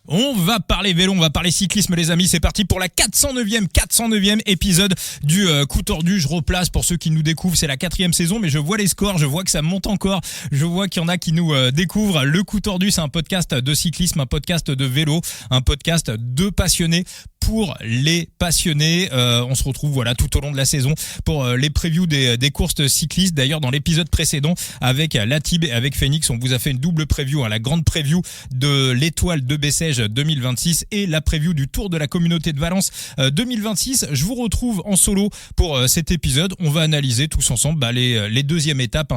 On va parler vélo, on va parler cyclisme les amis, c'est parti pour la 409e épisode du Coup Tordu. Je replace pour ceux qui nous découvrent, c'est la 4e saison, mais je vois les scores, je vois que ça monte encore, je vois qu'il y en a qui nous découvrent. Le Coup Tordu, c'est un podcast de cyclisme, un podcast de vélo, un podcast de passionnés pour les passionnés. On se retrouve tout au long de la saison pour les previews des courses cyclistes. D'ailleurs, dans l'épisode précédent avec Latib et avec Phoenix, on vous a fait une double preview, la grande preview de l'Étoile de Bessèges 2026 et la preview du Tour de la Communauté de Valence 2026. Je vous retrouve en solo pour cet épisode. On va analyser tous ensemble les deuxième étapes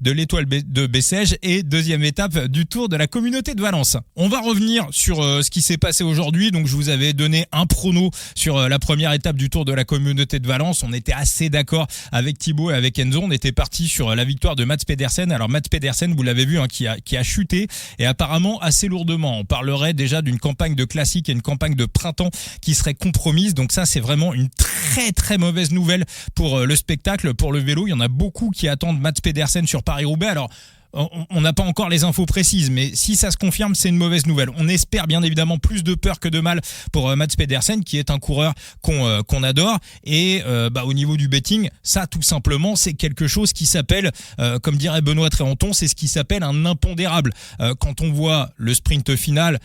de l'Étoile de Bessèges et deuxième étape du Tour de la Communauté de Valence. On va revenir sur ce qui s'est passé aujourd'hui. Donc, je vous avais donné un prono sur la première étape du Tour de la Communauté de Valence. On était assez d'accord avec Thibaut et avec Enzo. On était parti sur la victoire de Mats Pedersen. Alors Mats Pedersen, vous l'avez vu, qui a chuté et apparemment assez lourdement. On parlerait déjà d'une campagne de classique et une campagne de printemps qui serait compromise. Donc ça, c'est vraiment une très très mauvaise nouvelle pour le spectacle, pour le vélo. Il y en a beaucoup qui attendent Mats Pedersen sur Paris-Roubaix. Alors on n'a pas encore les infos précises, mais si ça se confirme, c'est une mauvaise nouvelle. On espère bien évidemment plus de peur que de mal pour Mats Pedersen, qui est un coureur qu'on adore. Et au niveau du betting, ça tout simplement, c'est quelque chose qui s'appelle, comme dirait Benoît Tréhenton, c'est ce qui s'appelle un impondérable. Quand on voit le sprint final,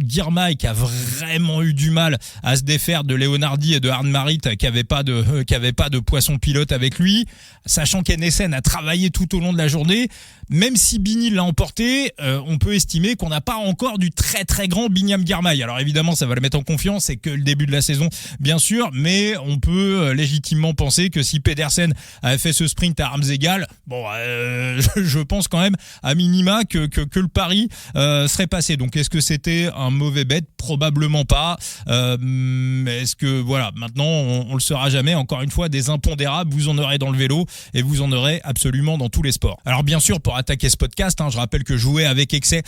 Girmay qui a vraiment eu du mal à se défaire de Leonardi et de Arnmarit, qui avait pas de poisson pilote avec lui, sachant qu'Enessen a travaillé tout au long de la journée. Même si Bini l'a emporté, on peut estimer qu'on n'a pas encore du très très grand Binyam Girmay. Alors évidemment, ça va le mettre en confiance, c'est que le début de la saison, bien sûr, mais on peut légitimement penser que si Pedersen avait fait ce sprint à armes égales, je pense quand même à minima que le pari serait passé. Donc est-ce que c'était un mauvais bet ? Probablement pas. Est-ce que maintenant on le saura jamais. Encore une fois, des impondérables, vous en aurez dans le vélo et vous en aurez absolument dans tous les sports. Alors bien sûr, pour attaquer ce podcast, je rappelle que jouer avec excès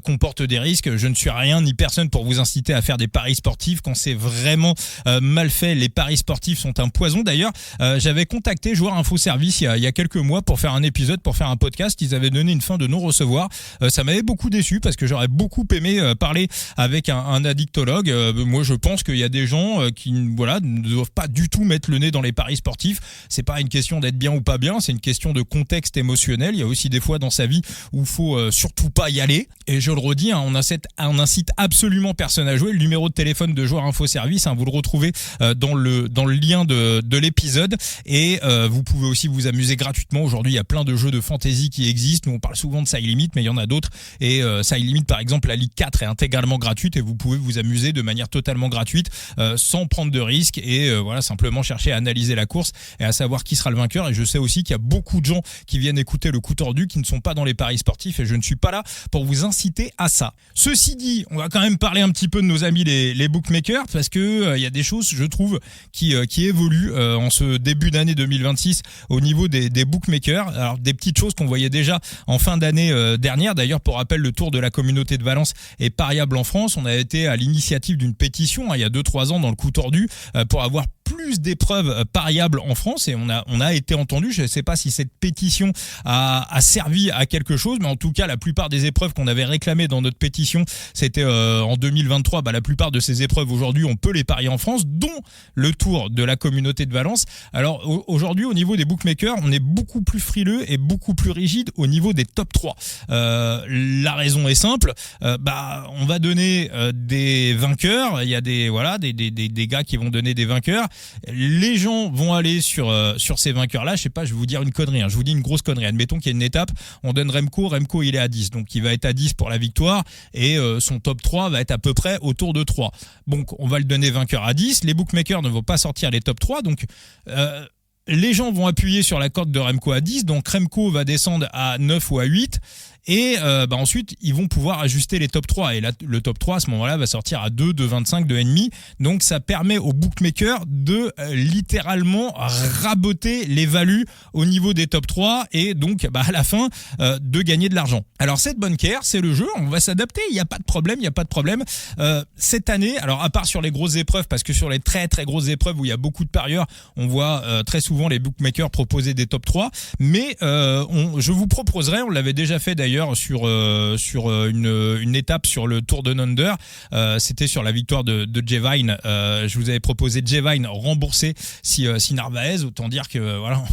comporte des risques. Je ne suis rien ni personne pour vous inciter à faire des paris sportifs quand c'est vraiment mal fait. Les paris sportifs sont un poison. D'ailleurs, j'avais contacté Joueur Info Service il y a quelques mois pour faire un épisode, pour faire un podcast. Ils avaient donné une fin de non-recevoir. Ça m'avait beaucoup déçu parce que j'aurais beaucoup aimé parler avec un addictologue. Moi, je pense qu'il y a des gens qui ne doivent pas du tout mettre le nez dans les paris sportifs. C'est pas une question d'être bien ou pas bien, c'est une question de contexte émotionnel. Il y a aussi des fois dans sa vie où il faut surtout pas y aller. Et je le redis, on incite absolument personne à jouer. Le numéro de téléphone de Joueur Info Service, vous le retrouvez dans le lien de l'épisode. Et vous pouvez aussi vous amuser gratuitement. Aujourd'hui, il y a plein de jeux de fantasy qui existent. Nous, on parle souvent de Side Limit, mais il y en a d'autres. Et Side Limit, par exemple, la Ligue 4 est intégralement gratuite et vous pouvez vous amuser de manière totalement gratuite sans prendre de risques et simplement chercher à analyser la course et à savoir qui sera le vainqueur. Et je sais aussi qu'il y a beaucoup de gens qui viennent écouter le Coup Tordu qui ne sont pas dans les paris sportifs et je ne suis pas là pour vous inciter à ça. Ceci dit, on va quand même parler un petit peu de nos amis les bookmakers parce que il y a des choses, je trouve, qui évoluent en ce début d'année 2026 au niveau des bookmakers. Alors des petites choses qu'on voyait déjà en fin d'année dernière. D'ailleurs, pour rappel, le Tour de la Communauté de Valence est pariable en France. On a été à l'initiative d'une pétition il y a 2-3 ans dans le Coup Tordu pour avoir plus d'épreuves pariables en France et on a été entendu. Je ne sais pas si cette pétition a servi à quelque chose, mais en tout cas la plupart des épreuves qu'on avait réclamées dans notre pétition, c'était en 2023. La plupart de ces épreuves aujourd'hui, on peut les parier en France, dont le Tour de la Communauté de Valence. Alors aujourd'hui, au niveau des bookmakers, on est beaucoup plus frileux et beaucoup plus rigide au niveau des top 3. La raison est simple, on va donner des vainqueurs. Il y a des gars qui vont donner des vainqueurs. Les gens vont aller sur ces vainqueurs-là. Je sais pas, je vais vous dire une connerie. Je vous dis une grosse connerie. Admettons qu'il y a une étape, on donne Remco il est à 10. Donc il va être à 10 pour la victoire et son top 3 va être à peu près autour de 3. Donc on va le donner vainqueur à 10. Les bookmakers ne vont pas sortir les top 3. Donc les gens vont appuyer sur la corde de Remco à 10. Donc Remco va descendre à 9 ou à 8. Et ensuite, ils vont pouvoir ajuster les top 3. Et là, le top 3, à ce moment-là, va sortir à 2, 2,25, 2,5. Donc, ça permet aux bookmakers de littéralement raboter les values au niveau des top 3 et donc, à la fin, de gagner de l'argent. Alors, cette bonne care, c'est le jeu. On va s'adapter. Il n'y a pas de problème. Cette année, alors, à part sur les grosses épreuves, parce que sur les très, très grosses épreuves où il y a beaucoup de parieurs, on voit très souvent les bookmakers proposer des top 3. Mais je vous proposerai, on l'avait déjà fait d'ailleurs, d'ailleurs sur une étape sur le Tour de Under. C'était sur la victoire de Jevine. Je vous avais proposé Jevine remboursé si Narvaez. Autant dire que voilà,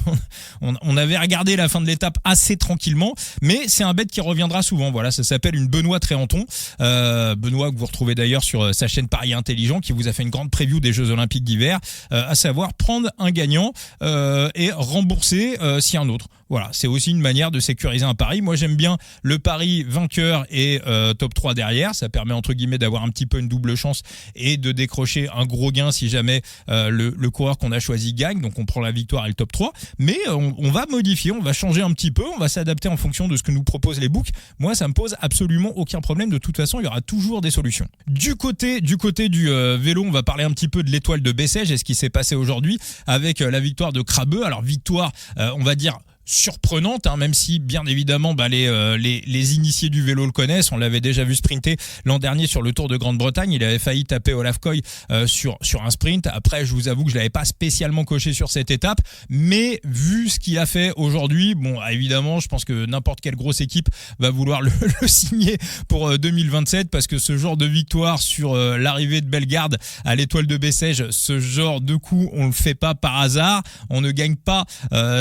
on avait regardé la fin de l'étape assez tranquillement. Mais c'est un bet qui reviendra souvent. Voilà, ça s'appelle une Benoît Tréanton. Benoît que vous retrouvez d'ailleurs sur sa chaîne Paris Intelligent, qui vous a fait une grande preview des Jeux Olympiques d'hiver, à savoir prendre un gagnant et rembourser si un autre. Voilà, c'est aussi une manière de sécuriser un pari. Moi, j'aime bien le pari vainqueur et top 3 derrière. Ça permet entre guillemets d'avoir un petit peu une double chance et de décrocher un gros gain si jamais le coureur qu'on a choisi gagne. Donc on prend la victoire et le top 3. Mais on va modifier, on va changer un petit peu, on va s'adapter en fonction de ce que nous proposent les books. Moi, ça me pose absolument aucun problème. De toute façon, il y aura toujours des solutions. Du côté du vélo, on va parler un petit peu de l'étoile de Bessèges et ce qui s'est passé aujourd'hui avec la victoire de Crabeux. Alors victoire, on va dire surprenante, hein, même si bien évidemment les initiés du vélo le connaissent. On l'avait déjà vu sprinter l'an dernier sur le Tour de Grande-Bretagne. Il avait failli taper Olaf Koy sur un sprint. Après, je vous avoue que je l'avais pas spécialement coché sur cette étape, mais vu ce qu'il a fait aujourd'hui, bon, évidemment, je pense que n'importe quelle grosse équipe va vouloir le signer pour 2027, parce que ce genre de victoire sur l'arrivée de Bellegarde à l'étoile de Bessèges, ce genre de coup, on le fait pas par hasard. On ne gagne pas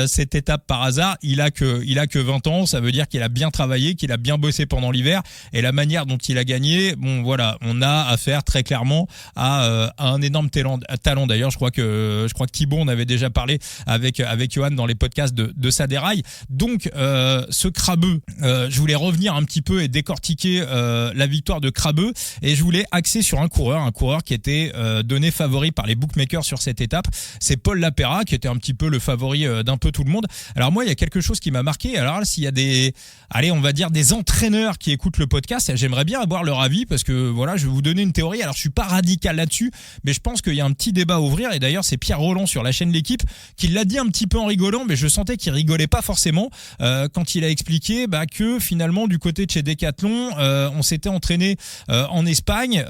cette étape par hasard. Il a que 20 ans, ça veut dire qu'il a bien travaillé, qu'il a bien bossé pendant l'hiver, et la manière dont il a gagné, bon voilà, on a affaire très clairement à un énorme talent. D'ailleurs, je crois que Thibaut, on avait déjà parlé avec Johan dans les podcasts de Ça déraille. Donc ce Crabeux, je voulais revenir un petit peu et décortiquer la victoire de Crabeux, et je voulais axer sur un coureur qui était donné favori par les bookmakers sur cette étape. C'est Paul Lapera qui était un petit peu le favori d'un peu tout le monde. Alors moi, il y a quelque chose qui m'a marqué. Alors là, s'il y a des entraîneurs qui écoutent le podcast, j'aimerais bien avoir leur avis, parce que voilà, je vais vous donner une théorie. Alors je suis pas radical là-dessus, mais je pense qu'il y a un petit débat à ouvrir, et d'ailleurs c'est Pierre Roland sur la chaîne L'Équipe qui l'a dit un petit peu en rigolant, mais je sentais qu'il rigolait pas forcément quand il a expliqué que finalement du côté de chez Decathlon, on s'était entraîné en Espagne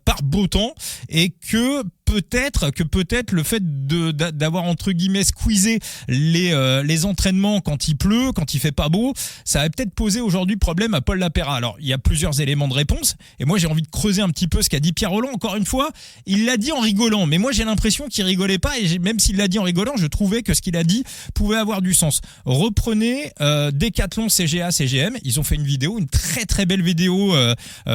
par beau temps, et que peut-être le fait d'avoir entre guillemets squeezé les entraînements quand il pleut, quand il fait pas beau, ça va peut-être poser aujourd'hui problème à Paul Lapera. Alors il y a plusieurs éléments de réponse, et moi j'ai envie de creuser un petit peu ce qu'a dit Pierre Roland. Encore une fois, il l'a dit en rigolant, mais moi j'ai l'impression qu'il rigolait pas, et même s'il l'a dit en rigolant, je trouvais que ce qu'il a dit pouvait avoir du sens. Reprenez Decathlon, CGA, CGM, ils ont fait une vidéo, une très très belle vidéo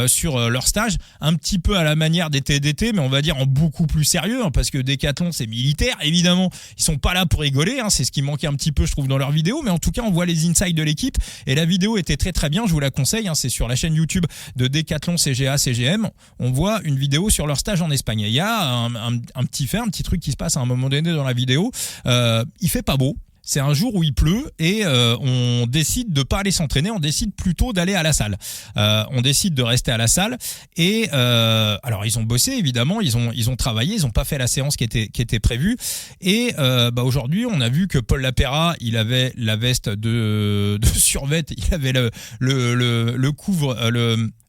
sur leur stage, un petit peu à la manière des TDT, mais on va dire en beaucoup plus sérieux, hein, parce que Decathlon c'est militaire, évidemment ils sont pas là pour rigoler, hein, c'est ce qui manquait un petit peu je trouve dans leur vidéo, mais en tout cas on voit les insides de l'équipe, et la vidéo était très très bien, je vous la conseille, hein, c'est sur la chaîne YouTube de Decathlon, CGA, CGM. On voit une vidéo sur leur stage en Espagne, et il y a un petit truc qui se passe à un moment donné dans la vidéo. Il fait pas beau, c'est un jour où il pleut, et on décide de pas aller s'entraîner, on décide plutôt d'aller à la salle. On décide de rester à la salle, et alors ils ont bossé évidemment, ils ont travaillé, ils ont pas fait la séance qui était prévue, et aujourd'hui on a vu que Paul Lapera, il avait la veste de survêt, il avait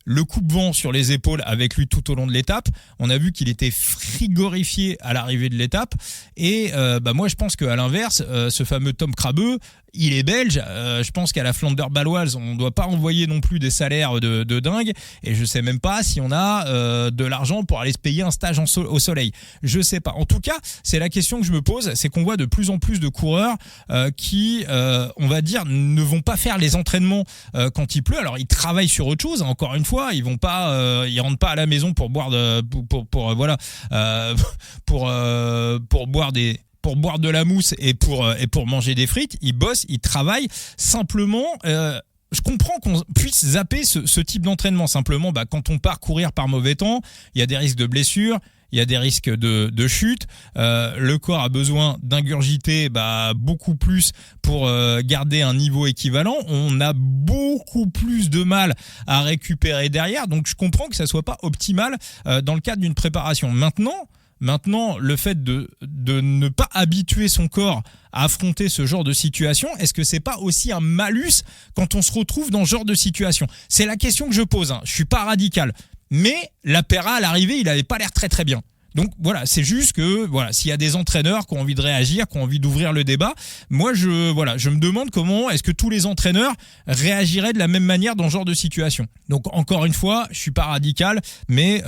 le coupe-vent sur les épaules avec lui tout au long de l'étape. On a vu qu'il était frigorifié à l'arrivée de l'étape. Et moi, je pense qu'à l'inverse, ce fameux Tom Crabeux, il est belge. Je pense qu'à la Flandre baloise, on ne doit pas envoyer non plus des salaires de dingue. Et je sais même pas si on a de l'argent pour aller se payer un stage au soleil. Je sais pas. En tout cas, c'est la question que je me pose. C'est qu'on voit de plus en plus de coureurs qui, on va dire, ne vont pas faire les entraînements quand il pleut. Alors, ils travaillent sur autre chose. Encore une fois, ils vont pas, ils rentrent pas à la maison pour boire pour boire de la mousse et pour manger des frites. Ils bossent, ils travaillent. Simplement, je comprends qu'on puisse zapper ce type d'entraînement. Simplement, quand on part courir par mauvais temps, il y a des risques de blessures, il y a des risques de chute. Le corps a besoin d'ingurgiter beaucoup plus pour garder un niveau équivalent. On a beaucoup plus de mal à récupérer derrière. Donc je comprends que ça soit pas optimal dans le cadre d'une préparation. Maintenant, le fait de ne pas habituer son corps à affronter ce genre de situation, est-ce que c'est pas aussi un malus quand on se retrouve dans ce genre de situation? C'est la question que je pose, hein. Je suis pas radical. Mais Lapera, à l'arrivée, il avait pas l'air très très bien. Donc voilà, c'est juste que voilà, s'il y a des entraîneurs qui ont envie de réagir, qui ont envie d'ouvrir le débat, moi je me demande comment est-ce que tous les entraîneurs réagiraient de la même manière dans ce genre de situation. Donc encore une fois, je suis pas radical, mais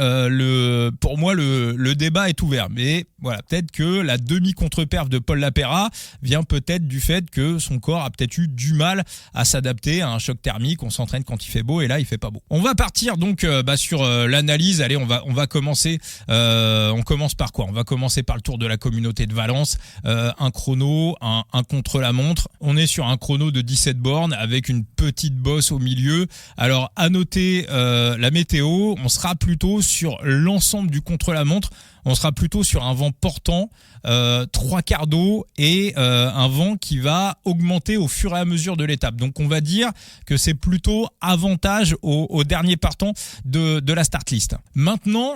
pour moi le débat est ouvert. Mais voilà, peut-être que la demi-contre-perf de Paul Lapera vient peut-être du fait que son corps a peut-être eu du mal à s'adapter à un choc thermique. On s'entraîne quand il fait beau et là il fait pas beau. On va partir donc sur l'analyse. Allez, on va commencer. On commence par quoi ? On va commencer par le Tour de la Communauté de Valence. Un chrono, un contre-la-montre. On est sur un chrono de 17 bornes avec une petite bosse au milieu. Alors, à noter la météo, on sera plutôt sur l'ensemble du contre-la-montre. On sera plutôt sur un vent portant, 3/4 d'eau et un vent qui va augmenter au fur et à mesure de l'étape. Donc on va dire que c'est plutôt avantage au dernier partant de la start list. Maintenant,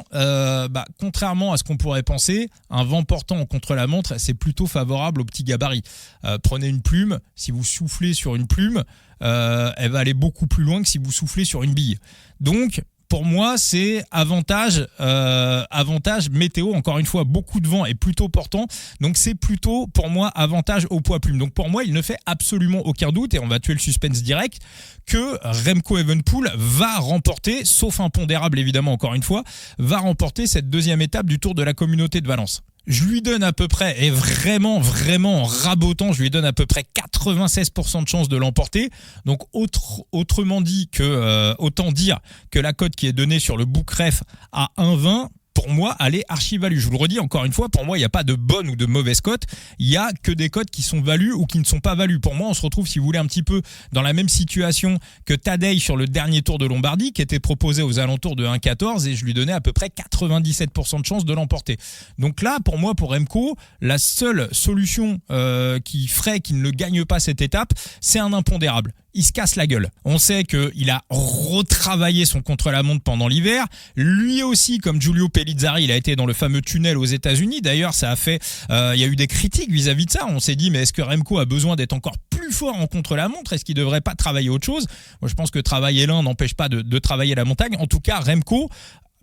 contrairement à ce qu'on pourrait penser, un vent portant en contre-la-montre, c'est plutôt favorable aux petits gabarits. Prenez une plume, si vous soufflez sur une plume, elle va aller beaucoup plus loin que si vous soufflez sur une bille. Donc pour moi, c'est avantage météo. Encore une fois, beaucoup de vent et plutôt portant. Donc, c'est plutôt, pour moi, avantage au poids plume. Donc, pour moi, il ne fait absolument aucun doute, et on va tuer le suspense direct, que Remco Evenepoel va remporter, sauf impondérable, évidemment, encore une fois, va remporter cette deuxième étape du Tour de la Communauté de Valence. Je lui donne à peu près, et vraiment en rabotant, je lui donne à peu près 96% de chance de l'emporter. Donc autrement dit que autant dire que la cote qui est donnée sur le Bookref à 1,20, pour moi, elle est archi-value. Je vous le redis encore une fois, pour moi, il n'y a pas de bonne ou de mauvaise cote. Il n'y a que des cotes qui sont values ou qui ne sont pas values. Pour moi, on se retrouve, si vous voulez, un petit peu dans la même situation que Tadej sur le dernier Tour de Lombardie, qui était proposé aux alentours de 1,14 et je lui donnais à peu près 97% de chance de l'emporter. Donc là, pour moi, pour Remco, la seule solution qui ferait qu'il ne gagne pas cette étape, c'est un impondérable. Il se casse la gueule. On sait qu'il a retravaillé son contre-la-montre pendant l'hiver. Lui aussi, comme Giulio Pellizzari, il a été dans le fameux tunnel aux États-Unis. D'ailleurs, ça a fait, il y a eu des critiques vis-à-vis de ça. On s'est dit, mais est-ce que Remco a besoin d'être encore plus fort en contre-la-montre ? Est-ce qu'il ne devrait pas travailler autre chose ? Moi, je pense que travailler l'un n'empêche pas de travailler la montagne. En tout cas, Remco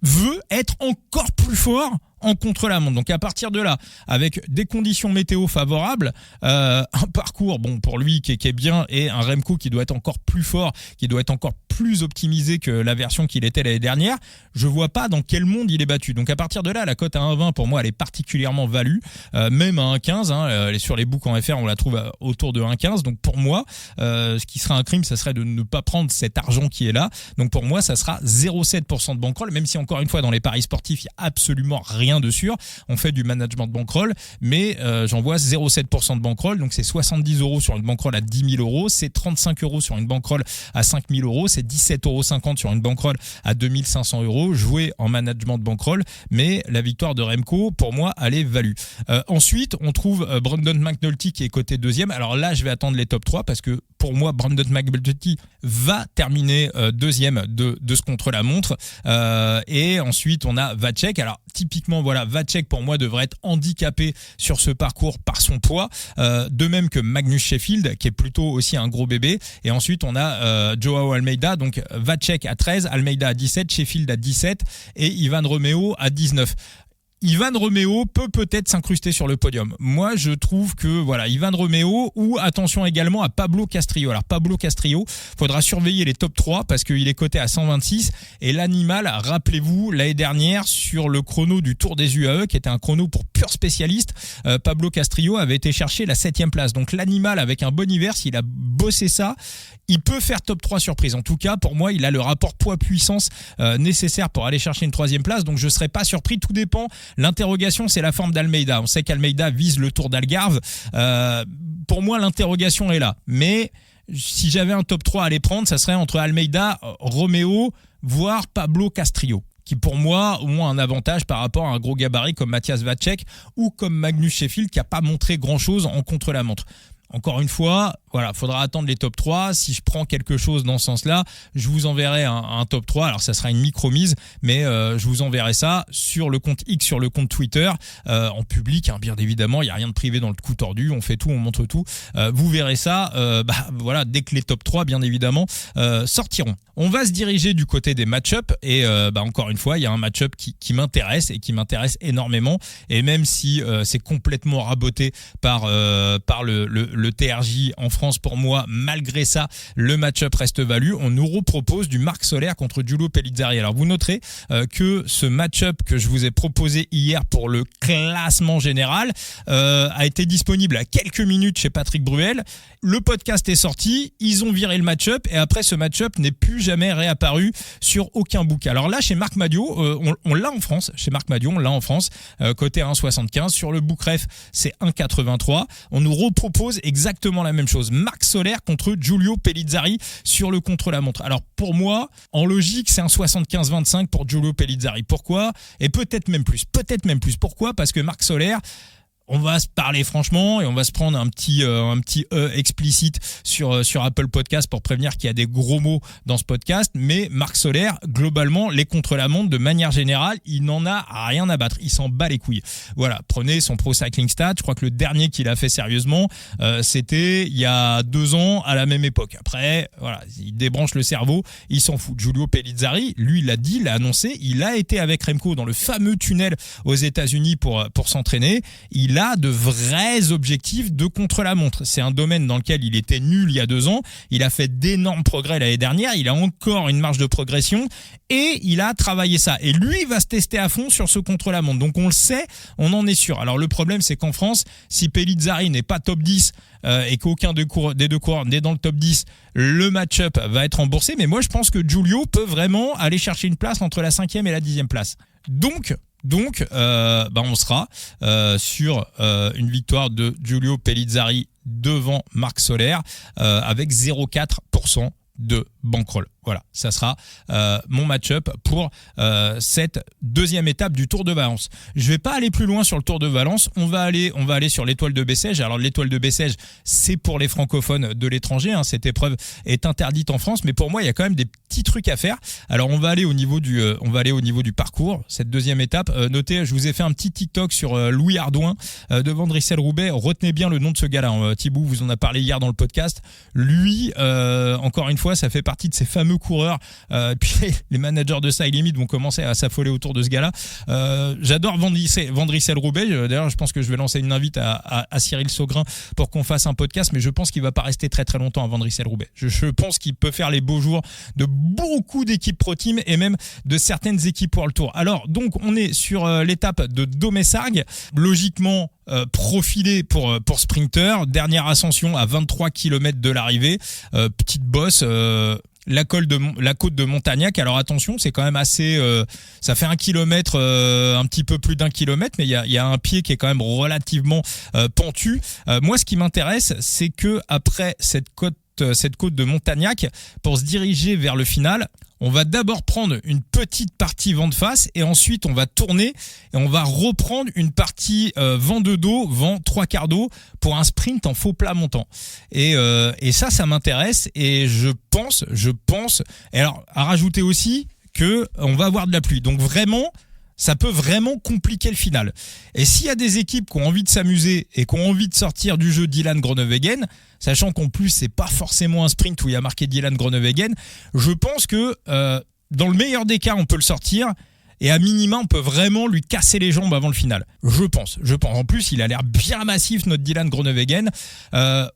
veut être encore plus fort en contre-la-montre. Donc à partir de là, avec des conditions météo favorables, un parcours bon pour lui qui est bien et un Remco qui doit être encore plus fort, qui doit être encore plus optimisé que la version qu'il était l'année dernière, je vois pas dans quel monde il est battu. Donc à partir de là, la cote à 1,20 pour moi elle est particulièrement value, même à 1,15, sur les books en FR on la trouve autour de 1,15. Donc pour moi, ce qui serait un crime, ça serait de ne pas prendre cet argent qui est là. Donc pour moi, ça sera 0,7% de bankroll, même si encore une fois dans les paris sportifs, il y a absolument rien de sûr. On fait du management de bankroll, mais j'en vois 0,7% de bankroll, donc c'est 70 € sur une bankroll à 10 000 €, c'est 35 € sur une bankroll à 5 000 €, c'est 17,50 € sur une bankroll à 2 500 €, joué en management de bankroll, mais la victoire de Remco, pour moi, elle est value. Ensuite, on trouve Brandon McNulty qui est coté deuxième. Alors là, je vais attendre les top 3 parce que pour moi, Brandon McNulty va terminer deuxième de ce contre-la-montre. Et ensuite, on a Vacek. Alors, typiquement, voilà, Vacek, pour moi, devrait être handicapé sur ce parcours par son poids. De même que Magnus Sheffield, qui est plutôt aussi un gros bébé. Et ensuite, on a Joao Almeida. Donc, Vacek à 13, Almeida à 17, Sheffield à 17 et Ivan Romeo à 19. Ivan Romeo peut peut-être s'incruster sur le podium. Moi, je trouve que voilà, Ivan Romeo, ou attention également à Pablo Castrillo. Alors Pablo Castrillo, faudra surveiller les top 3 parce qu'il est coté à 126 et l'animal, rappelez-vous, l'année dernière sur le chrono du Tour des UAE qui était un chrono pour pur spécialiste, Pablo Castrillo avait été chercher la 7e place. Donc l'animal avec un bon hiver, s'il a bossé ça, il peut faire top 3 surprise. En tout cas, pour moi, il a le rapport poids-puissance nécessaire pour aller chercher une 3e place. Donc je serais pas surpris, tout dépend. L'interrogation, c'est la forme d'Almeida. On sait qu'Almeida vise le Tour d'Algarve. Pour moi, l'interrogation est là. Mais si j'avais un top 3 à aller prendre, ça serait entre Almeida, Romeo, voire Pablo Castrillo, qui pour moi au moins un avantage par rapport à un gros gabarit comme Matthias Vacek ou comme Magnus Sheffield qui n'a pas montré grand-chose en contre-la-montre. encore une fois, voilà, faudra attendre les top 3. Si je prends quelque chose dans ce sens-là, je vous enverrai un top 3. Alors ça sera une micro-mise, mais je vous enverrai ça sur le compte X, sur le compte Twitter, en public, hein, bien évidemment. Il n'y a rien de privé dans le coup tordu, on fait tout, on montre tout. Vous verrez ça voilà, dès que les top 3, bien évidemment, sortiront. On va se diriger du côté des match-up et encore une fois, il y a un match-up qui m'intéresse et qui m'intéresse énormément. Et même si c'est complètement raboté par le TRJ en France, pour moi, malgré ça, le match-up reste value. On nous repropose du Marc Soler contre Giulio Pellizzari. Alors vous noterez que ce match-up que je vous ai proposé hier pour le classement général a été disponible à quelques minutes chez Patrick Bruel. Le podcast est sorti, ils ont viré le match-up et après ce match-up n'est plus jamais réapparu sur aucun book. Alors là, chez Marc Madio, on l'a en France. Chez Marc Madio, on l'a en France. Côté 1,75. Sur le Bookref, c'est 1,83. On nous repropose exactement la même chose. Marc Soler contre Giulio Pellizzari sur le contre-la-montre. Alors pour moi, en logique, c'est un 75-25 pour Giulio Pellizzari. Pourquoi ? Et peut-être même plus. Pourquoi ? Parce que Marc Soler, on va se parler franchement et on va se prendre un petit explicite sur Apple Podcast pour prévenir qu'il y a des gros mots dans ce podcast. Mais Marc Soler, globalement, les contre-la-montre, de manière générale, il n'en a rien à battre. Il s'en bat les couilles. Voilà, prenez son Pro Cycling Stats. Je crois que le dernier qu'il a fait sérieusement, c'était il y a 2 ans à la même époque. Après, voilà, il débranche le cerveau, il s'en fout. Giulio Pellizzari, lui, il l'a dit, il l'a annoncé. Il a été avec Remco dans le fameux tunnel aux États-Unis pour s'entraîner. Il a de vrais objectifs de contre-la-montre. C'est un domaine dans lequel il était nul il y a 2 ans. Il a fait d'énormes progrès l'année dernière. Il a encore une marge de progression et il a travaillé ça. Et lui, il va se tester à fond sur ce contre-la-montre. Donc on le sait, on en est sûr. Alors le problème, c'est qu'en France, si Pellizzari n'est pas top 10 et qu'aucun des deux coureurs n'est dans le top 10, le match-up va être remboursé. Mais moi, je pense que Giulio peut vraiment aller chercher une place entre la 5e et la 10e place. Donc on sera sur une victoire de Giulio Pellizzari devant Marc Soler avec 0,4% de bankroll. Voilà, ça sera mon match-up pour cette deuxième étape du Tour de Valence. Je vais pas aller plus loin sur le Tour de Valence. On va aller sur l'étoile de Bessèges. Alors l'étoile de Bessèges, c'est pour les francophones de l'étranger. Hein. Cette épreuve est interdite en France, mais pour moi, il y a quand même des petits trucs à faire. Alors on va aller au niveau du parcours. Cette deuxième étape. Notez, je vous ai fait un petit TikTok sur Louis Ardouin devant Drissel-Roubaix. Retenez bien le nom de ce gars-là. Hein. Thibaut vous en a parlé hier dans le podcast. Lui, encore une fois, ça fait partie de ces fameux coureurs, puis les managers de Side Limit vont commencer à s'affoler autour de ce gars-là. J'adore Van Drissel-Roubaix. D'ailleurs, je pense que je vais lancer une invite à Cyril Saugrin pour qu'on fasse un podcast, mais je pense qu'il va pas rester très très longtemps à Van Drissel-Roubaix. Je pense qu'il peut faire les beaux jours de beaucoup d'équipes Pro Team et même de certaines équipes pour le Tour. Alors, donc, on est sur l'étape de Domessargues. Logiquement, profilé pour sprinter, dernière ascension à 23 km de l'arrivée, petite bosse, la côte de Montagnac. Alors attention, c'est quand même assez, ça fait 1 kilomètre, un petit peu plus d'1 kilomètre, mais il y a un pied qui est quand même relativement pentu. Moi, ce qui m'intéresse, c'est que après cette côte de Montagnac, pour se diriger vers le final, on va d'abord prendre une petite partie vent de face et ensuite on va tourner et on va reprendre une partie vent de dos, vent 3/4 d'eau pour un sprint en faux plat montant. Et ça m'intéresse et je pense, et alors à rajouter aussi que on va avoir de la pluie. Donc vraiment, ça peut vraiment compliquer le final. Et s'il y a des équipes qui ont envie de s'amuser et qui ont envie de sortir du jeu Dylan Groenewegen, sachant qu'en plus c'est pas forcément un sprint où il y a marqué Dylan Groenewegen, je pense que dans le meilleur des cas on peut le sortir et à minima on peut vraiment lui casser les jambes avant le final. Je pense. En plus il a l'air bien massif notre Dylan Groenewegen.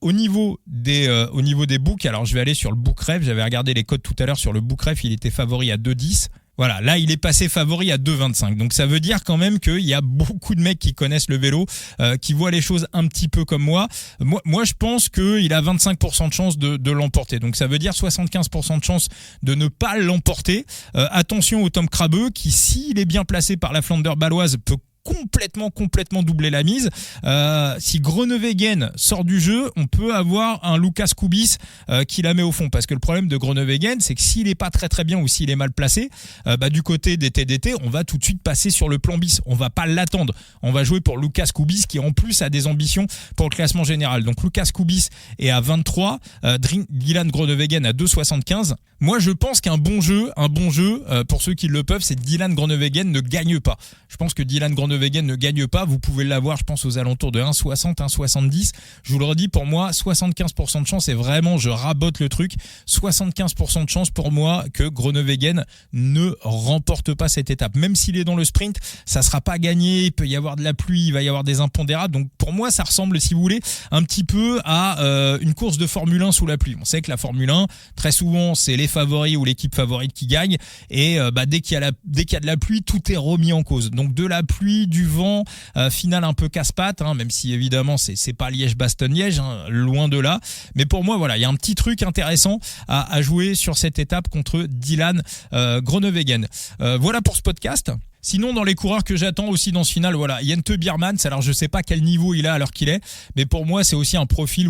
Au niveau des books, alors je vais aller sur le Bookref, j'avais regardé les codes tout à l'heure sur le Bookref, il était favori à 2,10. Voilà, là il est passé favori à 2,25. Donc ça veut dire quand même qu'il y a beaucoup de mecs qui connaissent le vélo, qui voient les choses un petit peu comme moi. Moi je pense qu'il a 25% de chance de l'emporter. Donc ça veut dire 75% de chance de ne pas l'emporter. Attention au Tom Crabeux qui, s'il est bien placé par la Flandre baloise, peut complètement doubler la mise. Si Groenewegen sort du jeu, on peut avoir un Lucas Kubis qui la met au fond, parce que le problème de Groenewegen, c'est que s'il est pas très bien ou s'il est mal placé, du côté des TDT, on va tout de suite passer sur le plan bis. On va pas l'attendre. On va jouer pour Lucas Kubis qui en plus a des ambitions pour le classement général. Donc Lucas Kubis est à 23, Dylan Groenewegen à 2,75. Moi, je pense qu'un bon jeu, pour ceux qui le peuvent, c'est Dylan Groenewegen ne gagne pas. Je pense que Dylan Groenewegen ne gagne pas. Vous pouvez l'avoir, je pense, aux alentours de 1,60, 1,70. Je vous le redis, pour moi, 75% de chance, et vraiment, je rabote le truc. 75% de chance pour moi que Groenewegen ne remporte pas cette étape. Même s'il est dans le sprint, ça sera pas gagné. Il peut y avoir de la pluie, il va y avoir des impondérables. Donc, pour moi, ça ressemble, si vous voulez, un petit peu à une course de Formule 1 sous la pluie. On sait que la Formule 1, très souvent, c'est les favoris ou l'équipe favorite qui gagne. Et dès qu'il y a de la pluie, tout est remis en cause. Donc de la pluie, du vent, finale un peu casse-pattes, même si évidemment c'est pas Liège-Bastogne-Liège, loin de là. Mais pour moi, voilà, il y a un petit truc intéressant à jouer sur cette étape contre Dylan Groenewegen. Voilà pour ce podcast. Sinon, dans les coureurs que j'attends aussi dans ce final, voilà, Jente Biermans. Alors, je sais pas quel niveau il a à l'heure qu'il est, mais pour moi, c'est aussi un profil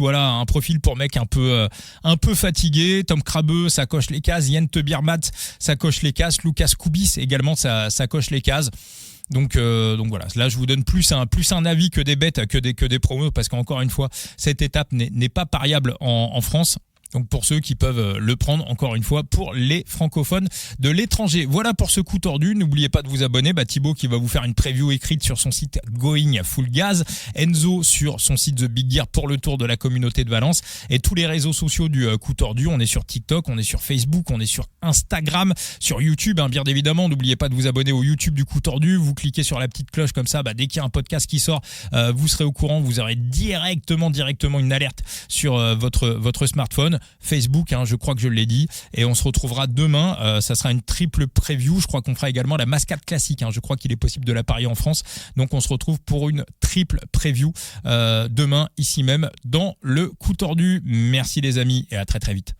pour mec un peu fatigué. Tom Krabbe, ça coche les cases. Jente Biermans, ça coche les cases. Lucas Kubis également, ça coche les cases. Donc voilà, là je vous donne plus un avis que des bêtes, que des promos, parce qu'encore une fois, cette étape n'est pas pariable en France. Donc pour ceux qui peuvent le prendre, encore une fois, pour les francophones de l'étranger. Voilà pour ce coup tordu. N'oubliez pas de vous abonner. Thibaut qui va vous faire une preview écrite sur son site Going Full Gas. Enzo sur son site The Big Gear pour le tour de la communauté de Valence. Et tous les réseaux sociaux du coup tordu. On est sur TikTok, on est sur Facebook, on est sur Instagram, sur YouTube. Bien évidemment, n'oubliez pas de vous abonner au YouTube du coup tordu. Vous cliquez sur la petite cloche comme ça. Dès qu'il y a un podcast qui sort, vous serez au courant. Vous aurez directement une alerte sur votre smartphone. Facebook, je crois que je l'ai dit, et on se retrouvera demain. Ça sera une triple preview. Je crois qu'on fera également la mascade classique. Je crois qu'il est possible de la parier en France. Donc on se retrouve pour une triple preview demain, ici même, dans le coup tordu. Merci les amis, et à très vite.